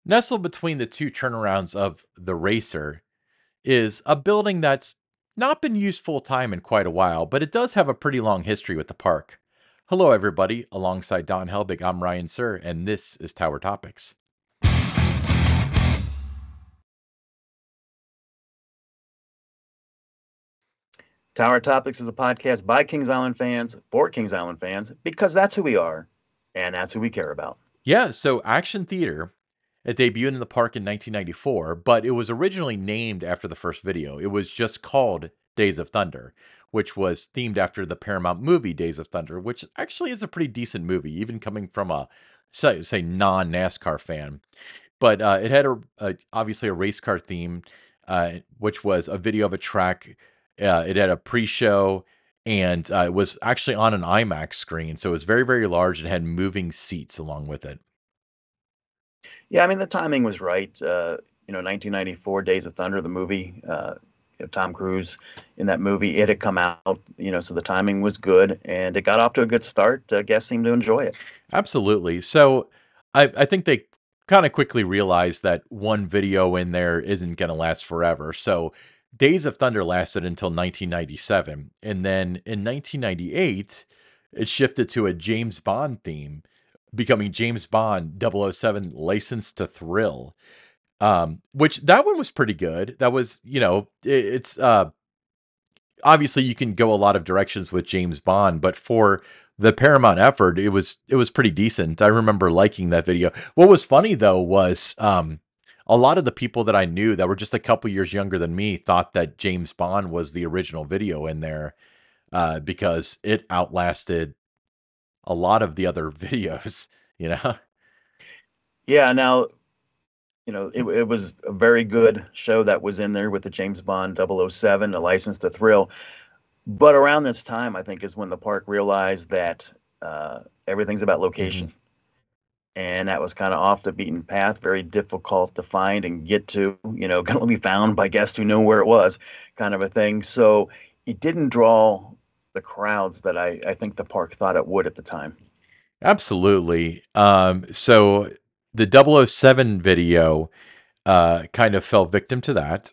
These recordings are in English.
Nestled between the two turnarounds of the racer is a building that's not been used full time in quite a while, but it does have a pretty long history with the park. Hello, everybody. Alongside Don Helbig, I'm Ryan Sir, and this is Tower Topics. Tower Topics is a podcast by Kings Island fans for Kings Island fans because that's who we are and that's who we care about. Yeah, so Action Theater, it debuted in the park in 1994, but it was originally named after the first video. It was just called Days of Thunder, which was themed after the Paramount movie Days of Thunder, which actually is a pretty decent movie, even coming from a say non NASCAR fan. But it had obviously a race car theme, which was a video of a track. It had a pre-show, and it was actually on an IMAX screen, so it was very, very large and had moving seats along with it. Yeah, I mean, the timing was right. 1994, Days of Thunder, the movie, Tom Cruise in that movie, it had come out, so the timing was good and it got off to a good start. Guests seemed to enjoy it. Absolutely. So I think they kind of quickly realized that one video in there isn't going to last forever. So Days of Thunder lasted until 1997. And then in 1998, it shifted to a James Bond theme, becoming James Bond 007 License to Thrill. Which that one was pretty good. That was, it's obviously you can go a lot of directions with James Bond, but for the Paramount effort, it was pretty decent. I remember liking that video. What was funny though was a lot of the people that I knew that were just a couple years younger than me thought that James Bond was the original video in there because it outlasted a lot of the other videos, you know? Yeah, now, it was a very good show that was in there with the James Bond 007, A License to Thrill. But around this time, I think, is when the park realized that everything's about Mhm. location. And that was kind of off the beaten path, very difficult to find and get to, can only be found by guests who know where it was, kind of a thing. So it didn't draw the crowds that I think the park thought it would at the time. Absolutely. So the 007 video kind of fell victim to that.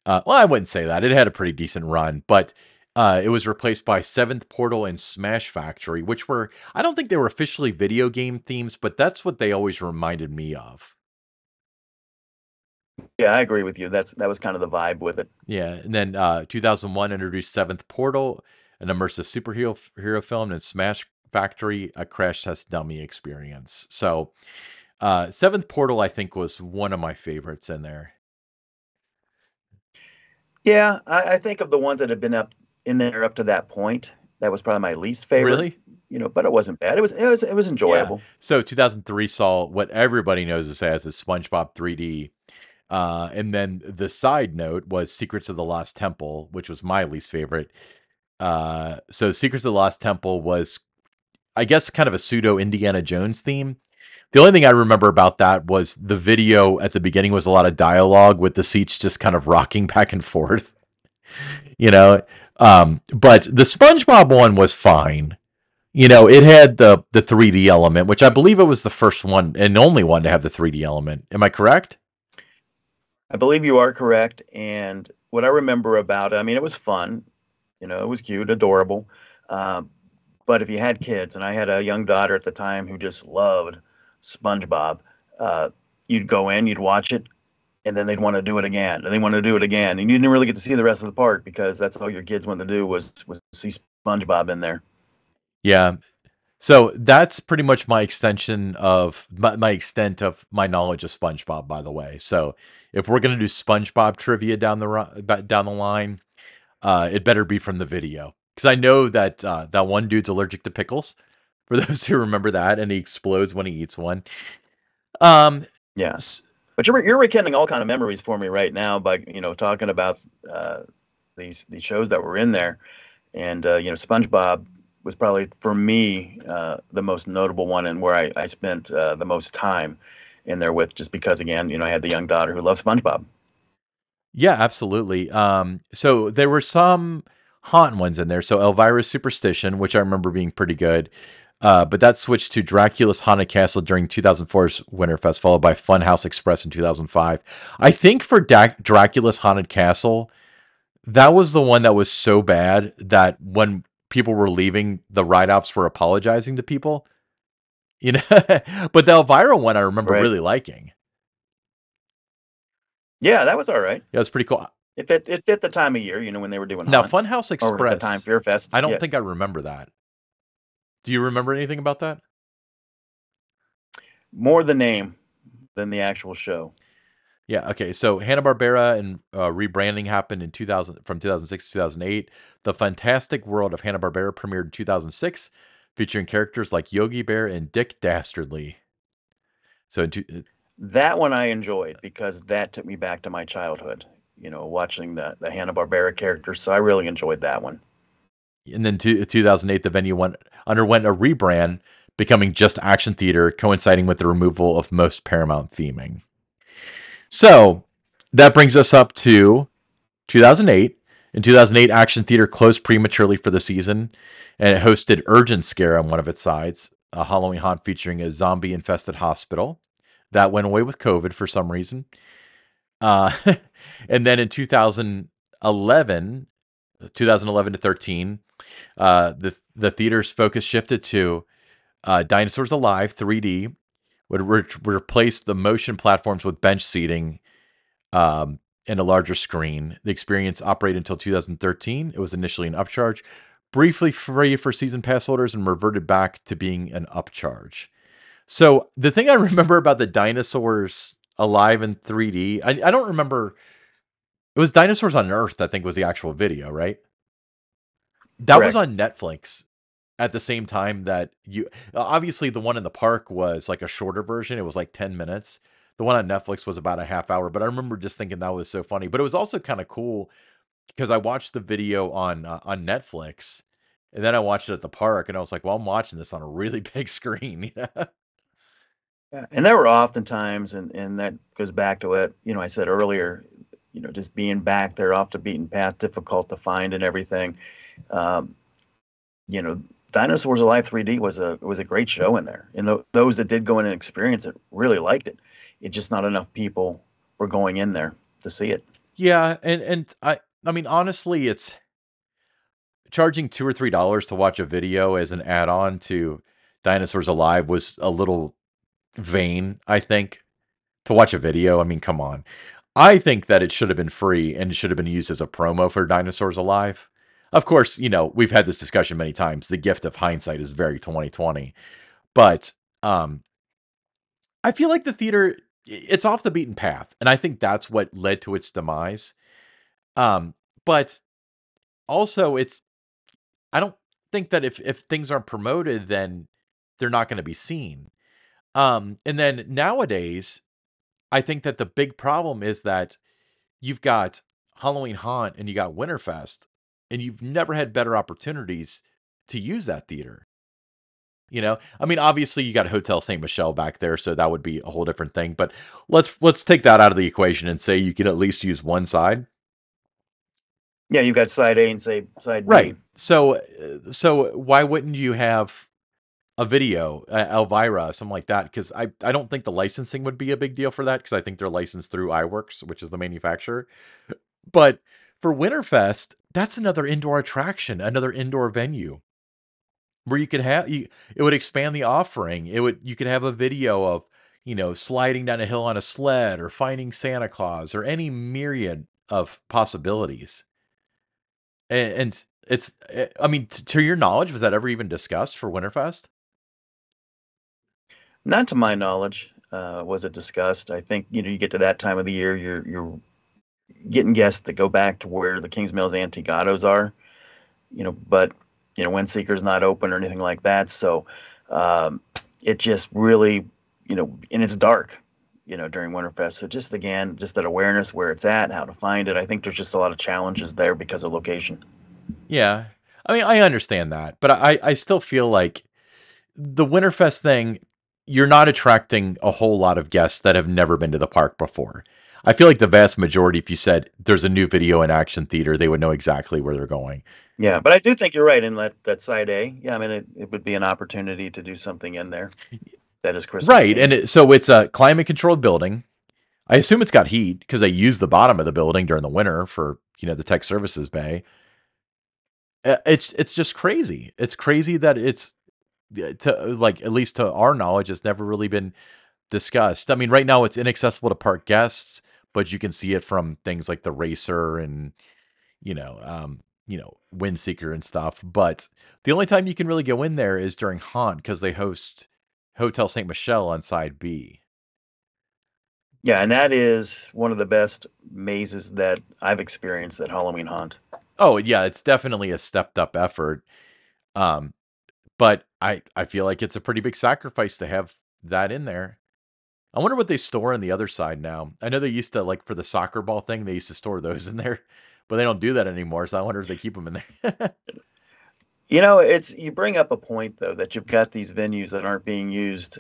Well, I wouldn't say that. It had a pretty decent run, but it was replaced by Seventh Portal and Smash Factory, which were, I don't think they were officially video game themes, but that's what they always reminded me of. Yeah, I agree with you. That was kind of the vibe with it. Yeah. And then 2001 introduced Seventh Portal, an immersive superhero hero film, and Smash Factory, a crash test dummy experience. So, Seventh Portal, I think, was one of my favorites in there. Yeah, I think of the ones that have been up in there up to that point. That was probably my least favorite, Really? but it wasn't bad. It was Yeah. enjoyable. So 2003 saw what everybody knows as SpongeBob 3D. And then the side note was Secrets of the Lost Temple, which was my least favorite. So Secrets of the Lost Temple was, I guess, kind of a pseudo Indiana Jones theme. The only thing I remember about that was the video at the beginning was a lot of dialogue with the seats just kind of rocking back and forth, you know. But the SpongeBob one was fine. It had the 3D element, which I believe it was the first one and only one to have the 3D element. Am I correct? I believe you are correct. And what I remember about it, I mean, it was fun. It was cute, adorable. Uh, but if you had kids, and I had a young daughter at the time who just loved SpongeBob, uh, you'd go in, you'd watch it, and then they'd want to do it again, and they want to do it again, and you didn't really get to see the rest of the park because that's all your kids wanted to do was see SpongeBob in there. Yeah. So that's pretty much my extension of my extent of my knowledge of SpongeBob, by the way. So if we're gonna do SpongeBob trivia down the line, it better be from the video because I know that that one dude's allergic to pickles. For those who remember that, and he explodes when he eats one. Um, Yeah, s- but you're rekindling all kind of memories for me right now by talking about uh, these shows that were in there. And SpongeBob was probably for me the most notable one, and where I spent the most time in there with, just because again, I had the young daughter who loves SpongeBob. yeah, absolutely. So there were some haunt ones in there. So Elvira's Superstition, which I remember being pretty good. But that switched to Dracula's Haunted Castle during 2004's Winterfest, followed by Funhouse Express in 2005. I think for Dracula's Haunted Castle, that was the one that was so bad that when people were leaving, the ride ops were apologizing to people. You know, but the Elvira one I remember Right. really liking. Yeah, that was all right. Yeah, it was pretty cool. It fit the time of year, when they were doing Now, Haunt, Funhouse or at the time Express, Fear Fest. I don't Yeah, think I remember that. Do you remember anything about that? more the name than the actual show. Yeah, okay. So Hanna-Barbera and rebranding happened in 2000 from 2006 to 2008. The Fantastic World of Hanna-Barbera premiered in 2006, featuring characters like Yogi Bear and Dick Dastardly. So That one I enjoyed because that took me back to my childhood. Watching the Hanna Barbera characters. So I really enjoyed that one. and then 2008, the venue underwent a rebrand, becoming just action theater, coinciding with the removal of most Paramount theming. So that brings us up to 2008. In 2008, Action Theater closed prematurely for the season, and it hosted Urgent Scare on one of its sides, a Halloween haunt featuring a zombie infested hospital. That went away with COVID for some reason. Uh, and then in 2011 to 13, the theater's focus shifted to Dinosaurs Alive 3D, would replace the motion platforms with bench seating and a larger screen. The experience operated until 2013. It was initially an upcharge, briefly free for season pass holders, and reverted back to being an upcharge. So the thing I remember about the Dinosaurs Alive in 3D, I don't remember. It was Dinosaurs on Earth, I think was the actual video, right? That was Correct. on Netflix at the same time that obviously the one in the park was like a shorter version. It was like 10 minutes. The one on Netflix was about a half hour, but I remember just thinking that was so funny. But it was also kind of cool because I watched the video on Netflix, and then I watched it at the park, and I was like, "Well, I'm watching this on a really big screen." Yeah. And there were often times, and that goes back to what I said earlier. Just being back there off the beaten path, difficult to find and everything. Um, you know, Dinosaurs Alive 3D was a great show in there, and those that did go in and experience it really liked it. It's just not enough people were going in there to see it. Yeah, and I mean honestly, it's charging $2 or $3 to watch a video as an add-on to Dinosaurs Alive was a little vain, I think, to watch a video. I mean, come on. I think that it should have been free and it should have been used as a promo for Dinosaurs Alive. Of course, we've had this discussion many times. The gift of hindsight is very 2020. But um I feel like the theater it's off the beaten path, and I think that's what led to its demise. But also I don't think that if things aren't promoted, then they're not going to be seen. And then nowadays, I think that the big problem is that you've got Halloween Haunt and you got Winterfest, and you've never had better opportunities to use that theater. I mean, obviously you got Hotel Saint Michelle back there, so that would be a whole different thing. But let's take that out of the equation and say you can at least use one side. Yeah, you've got side A and say side B. Right. So why wouldn't you have a video, Elvira, something like that? Because I don't think the licensing would be a big deal for that because I think they're licensed through iWorks, which is the manufacturer. But for Winterfest, that's another indoor attraction, another indoor venue where you could have it would expand the offering. You could have a video of, sliding down a hill on a sled or finding Santa Claus or any myriad of possibilities. And it's I mean, to your knowledge, was that ever even discussed for Winterfest? Not to my knowledge, was it discussed. I think you get to that time of the year, you're getting guests that go back to where the Kings Mills Antigatos are. But Windseeker's not open or anything like that. So um, it just really, and it's dark, during Winterfest. So just again, just that awareness where it's at, how to find it. I think there's just a lot of challenges there because of location. Yeah. I mean, I understand that, but I still feel like the Winterfest thing, you're not attracting a whole lot of guests that have never been to the park before. I feel like the vast majority, if you said there's a new video in Action Theater, they would know exactly where they're going. Yeah, but I do think you're right in that side A. Yeah, I mean it would be an opportunity to do something in there that is Christmas Right, themed. and so it's a climate controlled building. I assume it's got heat because they use the bottom of the building during the winter for the tech services bay. It's just crazy. It's crazy that it's to like at least to our knowledge, it's never really been discussed. I mean, right now it's inaccessible to park guests, but you can see it from things like the Racer and Windseeker and stuff. But the only time you can really go in there is during Haunt because they host Hotel Saint Michelle on side B. Yeah, and that is one of the best mazes that I've experienced at Halloween Haunt. Oh yeah, it's definitely a stepped up effort. Um, but I feel like it's a pretty big sacrifice to have that in there. I wonder what they store on the other side now. I know they used to like for the soccer ball thing, they used to store those in there, but they don't do that anymore. So I wonder if they keep them in there. You know, it's you bring up a point though that you've got these venues that aren't being used.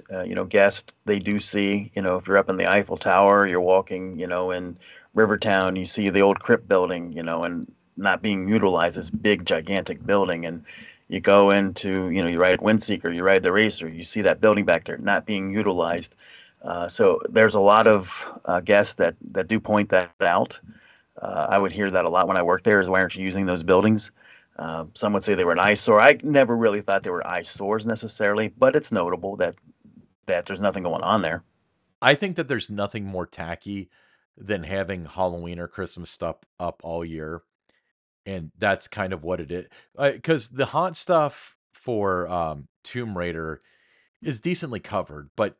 Guests they do see. If you're up in the Eiffel Tower, you're walking, in Rivertown, you see the old Crypt building, and not being utilized, this big gigantic building, and you go into, you ride Windseeker, you ride the Racer, you see that building back there not being utilized. So there's a lot of guests that do point that out. I would hear that a lot when I worked there is why aren't you using those buildings? Some would say they were an eyesore. I never really thought they were eyesores necessarily, but it's notable that there's nothing going on there. I think that there's nothing more tacky than having Halloween or Christmas stuff up all year, and that's kind of what it is. Because the haunt stuff for Tomb Raider is decently covered, but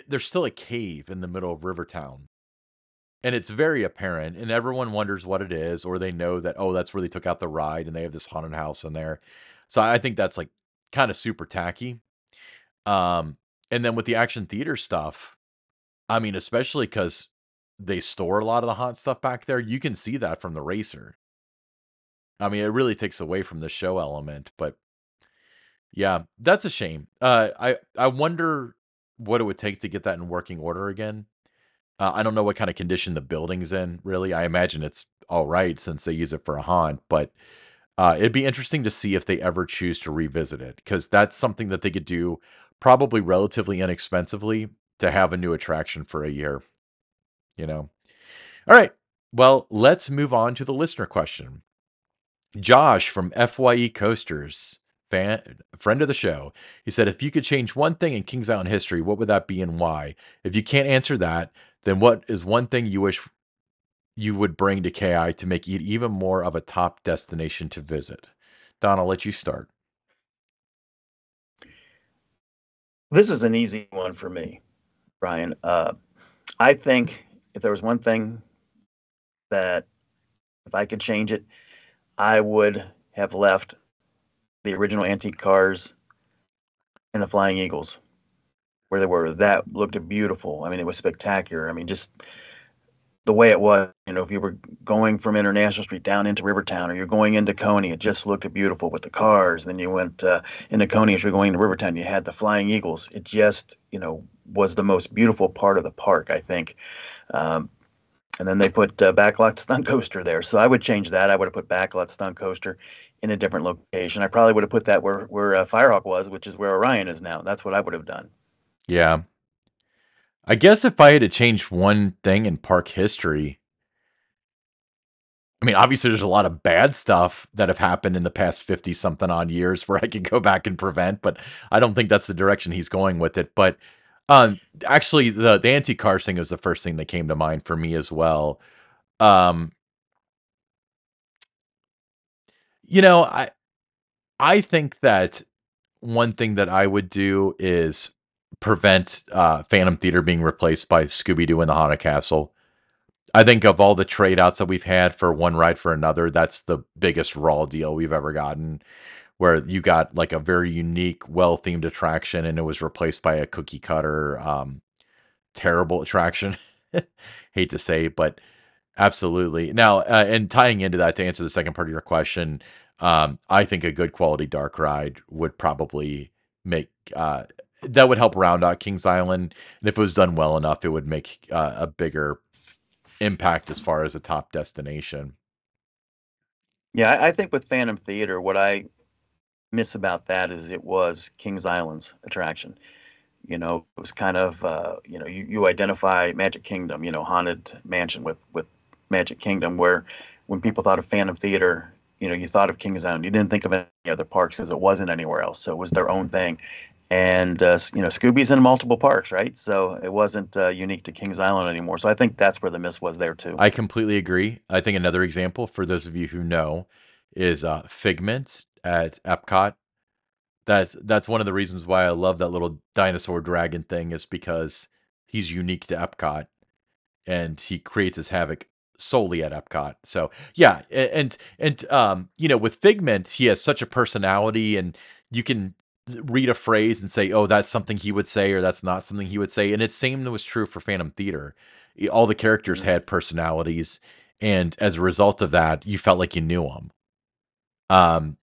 there's still a cave in the middle of Rivertown. And it's very apparent, and everyone wonders what it is, or they know that, oh, that's where they took out the ride and they have this haunted house in there. So I think that's like kind of super tacky. Um, and then with the action theater stuff, I mean, especially because they store a lot of the haunt stuff back there, you can see that from the Racer. I mean, it really takes away from the show element, but yeah, that's a shame. I wonder what it would take to get that in working order again. I don't know what kind of condition the building's in, really. I imagine it's all right since they use it for a haunt, but it'd be interesting to see if they ever choose to revisit it because that's something that they could do probably relatively inexpensively to have a new attraction for a year, you know? All right. Well, let's move on to the listener question. Josh from FYE Coasters, friend of the show. He said, if you could change one thing in Kings Island history, what would that be and why? If you can't answer that, then what is one thing you wish you would bring to KI to make it even more of a top destination to visit? Don, I'll let you start. This is an easy one for me, Brian. I think if there was one thing that if I could change it, I would have left the original antique cars and the Flying Eagles where they were. That looked beautiful. I mean, it was spectacular. I mean, just the way it was, if you were going from International Street down into Rivertown or you're going into Coney, it just looked beautiful with the cars. Then you went into Coney as you're going to Rivertown, you had the Flying Eagles. It just, was the most beautiful part of the park, I think. Um, and then they put Backlot Stunt Coaster there. So I would change that. I would have put Backlot Stunt Coaster in a different location. I probably would have put that where Firehawk was, which is where Orion is now. That's what I would have done. Yeah. I guess if I had to change one thing in park history, I mean, obviously there's a lot of bad stuff that have happened in the past 50 something odd years where I could go back and prevent, but I don't think that's the direction he's going with it. But actually the anti-car thing was the first thing that came to mind for me as well. Um, you know, I think that one thing that I would do is prevent Phantom Theater being replaced by Scooby Doo and the Haunted Castle. I think of all the trade outs that we've had for one ride for another, that's the biggest raw deal we've ever gotten. Where you got like a very unique, well themed attraction and it was replaced by a cookie cutter, terrible attraction. Hate to say, but absolutely. Now, and tying into that to answer the second part of your question, I think a good quality dark ride would probably make that would help round out Kings Island, and if it was done well enough, it would make a bigger. impact as far as a top destination. Yeah, I think with Phantom Theater, what I miss about that is it was Kings Island's attraction. It was kind of you identify Magic Kingdom, haunted mansion with Magic Kingdom, where when people thought of Phantom Theater, you thought of Kings Island. You didn't think of any other parks because it wasn't anywhere else. So it was their own thing. And Scooby's in multiple parks, right? So it wasn't unique to Kings Island anymore. So I think that's where the miss was there too. I completely agree. I think another example for those of you who know is Figment at Epcot. That's one of the reasons why I love that little dinosaur dragon thing is because he's unique to Epcot and he creates his havoc solely at Epcot. So yeah, with Figment, he has such a personality, and you can read a phrase and say, "Oh, that's something he would say," or "That's not something he would say." And it's same was true for Phantom Theater. All the characters Mm. had personalities, and as a result of that, you felt like you knew them. Um,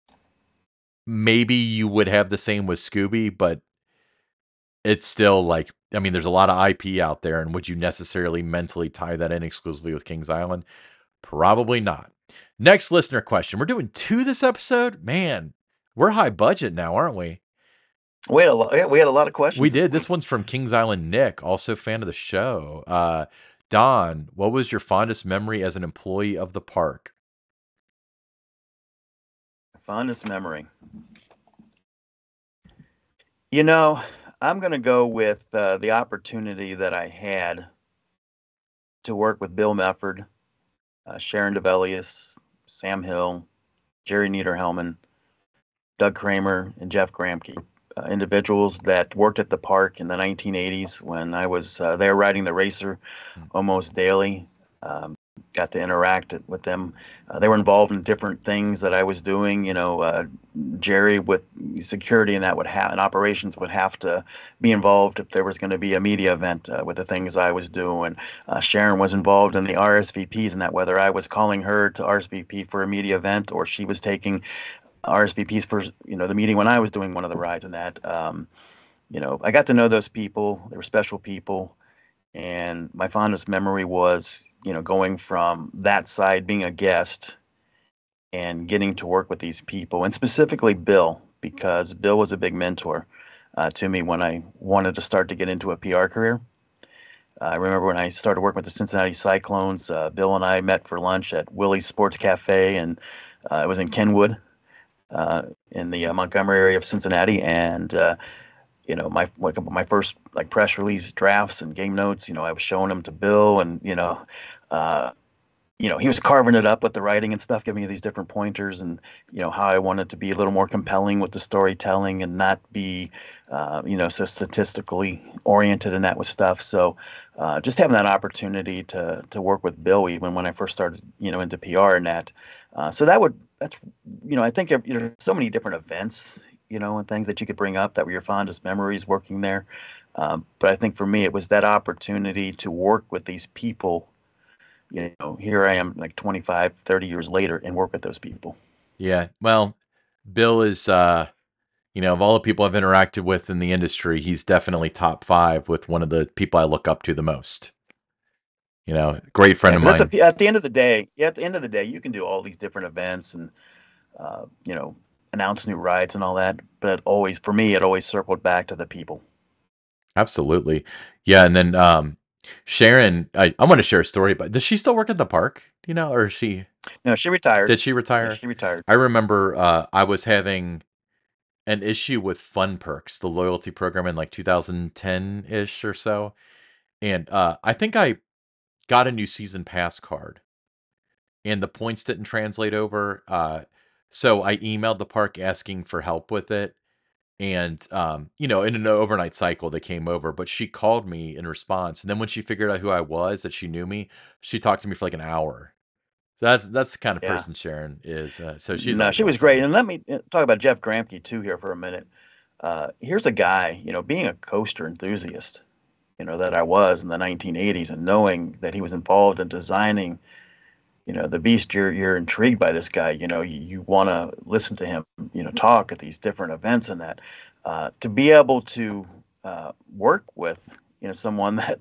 Maybe you would have the same with Scooby, but it's still like, I mean, there's a lot of IP out there, and would you necessarily mentally tie that in exclusively with Kings Island? Probably not. Next listener question. We're doing 2 this episode? Man, we're high budget now, aren't we? We had a lot. Yeah, we had a lot of We questions this did. This week. one's from Kings Island Nick, also fan of the show. Don, what was your fondest memory as an employee of the park? Fondest memory. You know, I'm going to go with the opportunity that I had to work with Bill Mefford, Sharon DeVelius, Sam Hill, Jerry Niederhelman, Doug Kramer, and Jeff Gramke, individuals that worked at the park in the 1980s when I was there riding the racer Mm. almost daily. Um, Got to interact with them. They were involved in different things that I was doing. Jerry with security and that would have and operations would have to be involved if there was going to be a media event with the things I was doing. Sharon was involved in the RSVPs and that whether I was calling her to RSVP for a media event or she was taking RSVPs for the meeting when I was doing one of the rides and that. I got to know those people. They were special people. And my fondest memory was, going from that side, being a guest and getting to work with these people, and specifically Bill, because Bill was a big mentor to me when I wanted to start to get into a PR career. I remember when I started working with the Cincinnati Cyclones, Bill and I met for lunch at Willie's Sports Cafe, and it was in Kenwood, in the Montgomery area of Cincinnati, and my first like press release drafts and game notes. I was showing them to Bill, and uh, he was carving it up with the writing and stuff, giving me these different pointers, and how I wanted to be a little more compelling with the storytelling and not be, so statistically oriented and that with stuff. So, just having that opportunity to work with Bill, even when I first started, into PR and that. So that's I think there's so many different events, and things that you could bring up that were your fondest memories working there. But I think for me, it was that opportunity to work with these people. Here I am like 25, 30 years later and work with those people. Yeah, well, Bill is, of all the people I've interacted with in the industry, he's definitely top 5 with one of the people I look up to the most. Great Yeah, friend of because mine. at the end of the day, yeah, at the end of the day, you can do all these different events and, uh, you know, announce new rides and all that. But always, for me, it always circled back to the people. Absolutely. Yeah, and then, Sharon, I wanna share a story, but does she still work at the park? Do you know, or is she No, she retired. did she Yeah, retire? she retired. I remember, I was having an issue with Fun Perks, the loyalty program in, like, 2010-ish or so, and, I think I got a new season pass card, and the points didn't translate over, so I emailed the park asking for help with it, and, in an overnight cycle, they came over, but she called me in response, and then when she figured out who I was, that she knew me, she talked to me for, like, an hour. So that's the kind of Yeah. person Sharon is, so she's No, all she good was great. fun. And let me talk about Jeff Gramke too here for a minute. Here's a guy, being a coaster enthusiast, that I was in the 1980s, and knowing that he was involved in designing the beast. You're intrigued by this guy. You want to listen to him talk at these different events, and that to be able to work with someone that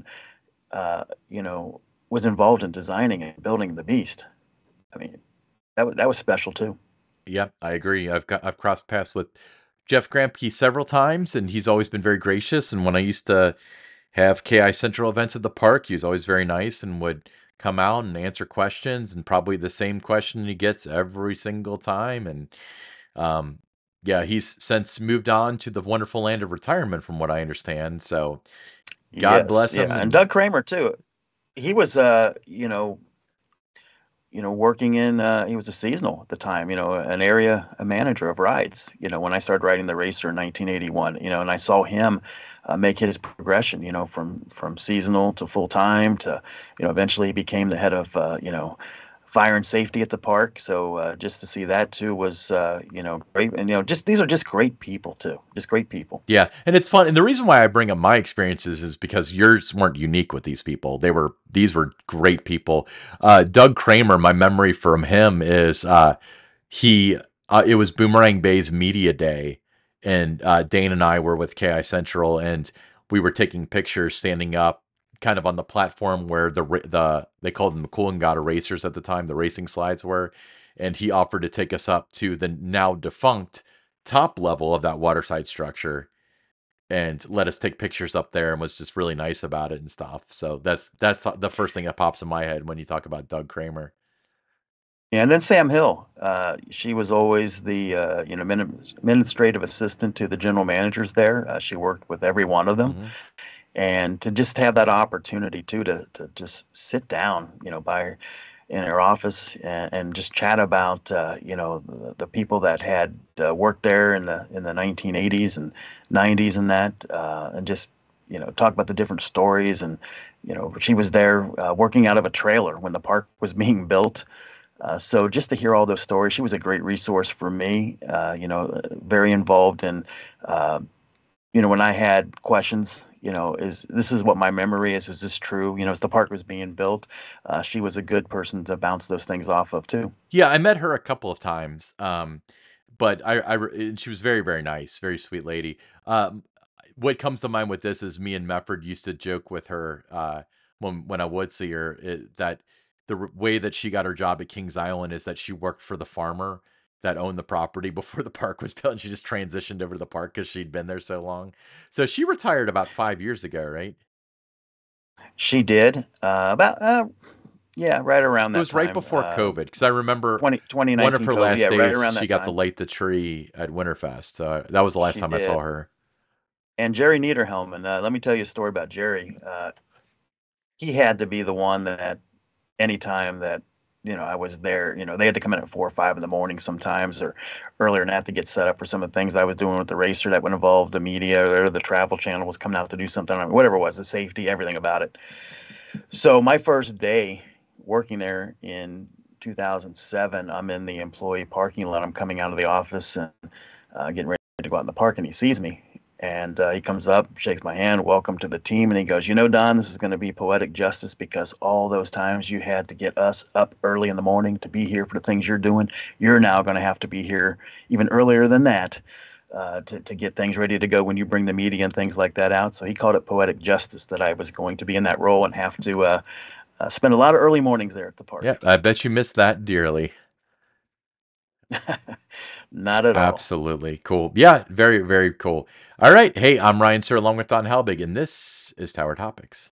uh, you know was involved in designing and building the Beast. I mean, that was special too. Yeah, I agree. I've crossed paths with Jeff Gramke several times, and he's always been very gracious. And when I used to have KI Central events at the park, he was always very nice and would come out and answer questions, and probably the same question he gets every single time. And um, yeah, he's since moved on to the wonderful land of retirement, from what I understand. So God Yes, bless yeah, him. and And Doug Kramer too. He was, working in, he was a seasonal at the time, an area a manager of rides, when I started riding the racer in 1981, and I saw him make his progression, from seasonal to full time to, eventually he became the head of, fire and safety at the park. So just to see that too was, great. And, just these are just great people too, just great people. yeah, and it's fun. And the reason why I bring up my experiences is because yours weren't unique with these people. These were great people. Doug Kramer, my memory from him is he it was Boomerang Bay's media day, and Dane and I were with KI Central, and we were taking pictures standing up kind of on the platform where they called them the Cool and Gata racers at the time, the racing slides were, and he offered to take us up to the now defunct top level of that waterside structure and let us take pictures up there, and was just really nice about it and stuff. So that's the first thing that pops in my head when you talk about Doug Kramer. Yeah, and then Sam Hill, she was always the administrative assistant to the general managers there. She worked with every one of them, Hmm. and to just have that opportunity too to just sit down, by her in her office and just chat about the people that had worked there in the 1980s and 90s and that, and just talk about the different stories. And she was there working out of a trailer when the park was being built, so just to hear all those stories, she was a great resource for me. Very involved in, uh, when I had questions. Is this is what my memory is? Is this true? As the park was being built, she was a good person to bounce those things off of too. Yeah, I met her a couple of times, but and she was very, very nice, very sweet lady. What comes to mind with this is me and Mefford used to joke with her when I would see her, that way that she got her job at Kings Island is that she worked for the farmer that owned the property before the park was built, and she just transitioned over to the park because she'd been there so long. So she retired about 5 years ago, right? She did about yeah, right around It that was right time. before COVID, because I remember Twenty one of nineteen her COVID. last Yeah, right days, around she that got to time. light the tree at Winterfest. That was the last She time I saw did. her. And Jerry Niederhelm, let me tell you a story about Jerry. He had to be the one that anytime that I was there, they had to come in at 4 or 5 in the morning sometimes, or earlier than that, to get set up for some of the things I was doing with the racer that would involve the media, or the travel channel was coming out to do something, I mean, whatever it was, the safety, everything about it. So my first day working there in 2007, I'm in the employee parking lot. I'm coming out of the office and getting ready to go out in the park, and he sees me. And he comes up, shakes my hand, welcome to the team, and he goes, Don, this is going to be poetic justice, because all those times you had to get us up early in the morning to be here for the things you're doing, you're now going to have to be here even earlier than that, to get things ready to go when you bring the media and things like that out. So he called it poetic justice that I was going to be in that role and have to spend a lot of early mornings there at the Yeah, park. I bet you missed that dearly. Not at all. Absolutely. Cool. Yeah, very, very cool. All right. Hey, I'm Ryan Sir, along with Don Halbig, and this is Tower Topics.